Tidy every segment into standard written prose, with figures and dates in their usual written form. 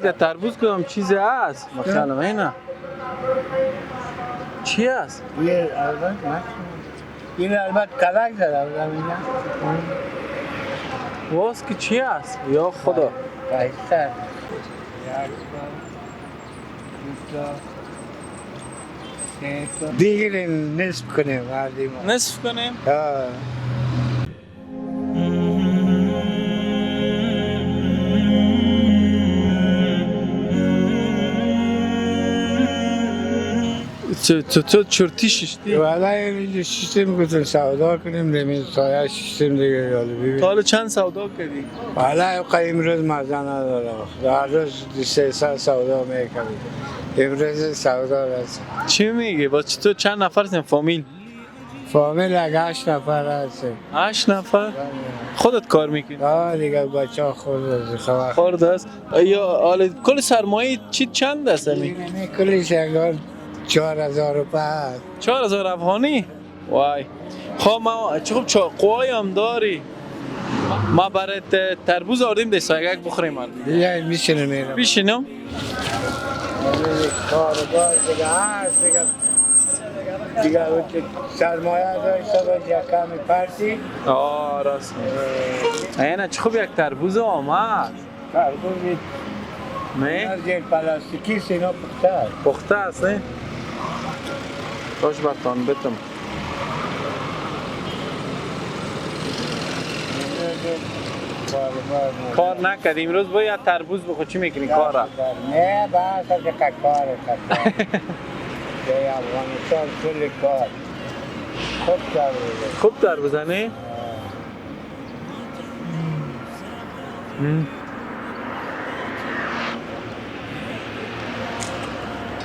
در تربوز کدام چیزی هست مثلا اینا چی هست؟ یه البته این البته کلک داره میگم واس که چی هست؟ یا خدا بایستر دیگه نصف کنیم مردی ما نصف کنیم؟ تو چرتی ششتی؟ والا اینجا شیشتیم گفتن سودا کنیم نمید سایه شیشتیم دیگه یالا ببین تا حالا چند سودا کردی؟ والا امروز مزه نداره هر روز 300 سودا میکنیم امروز سودا رسید چی میگی؟ با تو چند نفر هستین فامیل؟ فامیل اگه 8 نفر هستیم 8 نفر؟ خودت کار میکنی؟ دیگه بچه ها خود خواهد خورد است؟ یا کل سرمایه چی چند است همی؟ دیگه کلیش اگر 4005 4000 افغانی؟ وای خب ما چه قوای هم داری؟ ما برای تربوز آوردیم ده سایگک بخوریم دیگه میشینه میرم بیشینم؟ کارگاه دیگه هست دیگه سرمایه داشته باید یک کمی پرسی راست اینه چه خوب یک تربوز آمد تربوزی نه؟ از یک پلاستیکی سینا پخته است پخته است نه؟ باش برتان بتم کار نکردیم امروز باید تربوز بخور چی میکنی کار را؟ نه بس از یک کار به افغانستان کل کار خوب تربوزه نه؟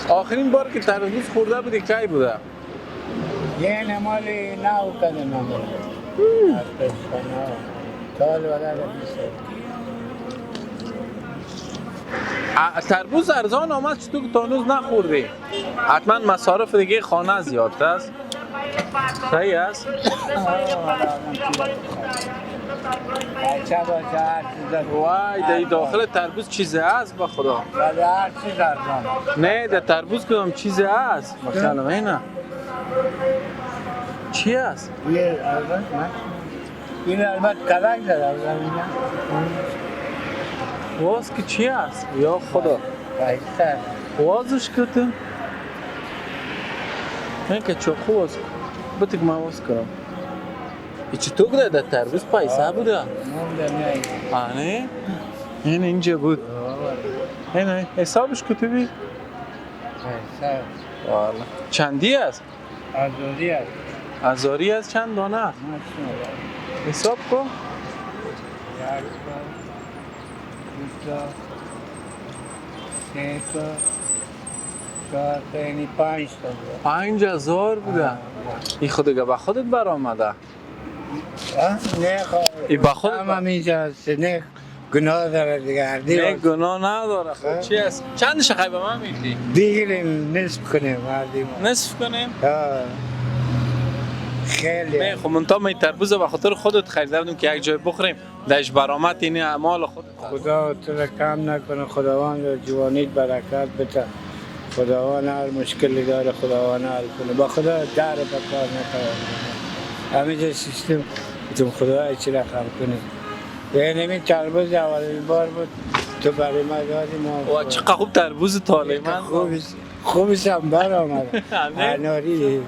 آخرین بار که تربوز خورده بودی کی بوده؟ یه نمالی نو کده نمالی از پشتانه سال ولی بیسته تربوز ارزان آمد چطور که تا هنوز نخوردی؟ حتما مصارف دیگه خانه زیاد است صحیح است؟ بچه باشه هر چیز وای در داخل تربوز چیزی هست با خدا ولی هر چیز ارزان نه در تربوز کدام چیزی هست مثلا اینا چی هست؟ این البته کلک داره واس که چی هست؟ یا خدا بایستر وازش کردن؟ نه که چوخو واز بطه که من واز کنم ای چطور بوده در تربوز پیسه بوده؟ آنه؟ این اینجا بود اینه حسابش کتبی؟ بایستر والا چندی است؟ آزادی هست هزاری از چند دانه است؟ حساب کن یک تا دو تا سه تا چهار تا یعنی 5 تا بود 5000 بوده این خودگه با خودت برآمده نه خواهد ای با خودت هم اینجا هست نه گناه داره دیگه هردی نه گناه نداره خب چی است؟ چندش خیلی به من میدی؟ دیگه نصف کنیم هردی ما نصف کنیم؟ خیلی نه خب منطقه می تربوز به خاطر خودت خریده بودیم که یک جای بخوریم درش برآمد این اعمال خودت خدا تو را کم نکنه خداوند را جوانیت برکت بده خداوند هر مشکلی داره خداوند حل کنه با خدا در بکار نکنه همینجا سیستم تو خدا چی را خلق کنه به نمی تربوز اولین بار بود تو برای ما دادی ما و چقدر خوب تربوز طالعی من خوبش هم بر آمده اناری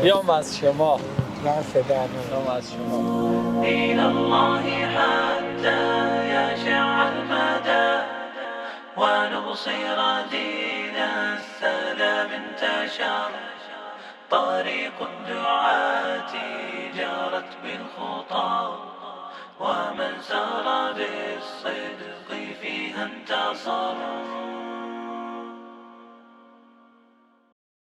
یام از شما ناسه دارم یام از شما إلى الله حتى يشع المدى ونبصر دين السلام انتشر طريق الدعاة جرت بالخطى ومن سار بالصدق فيها انتصر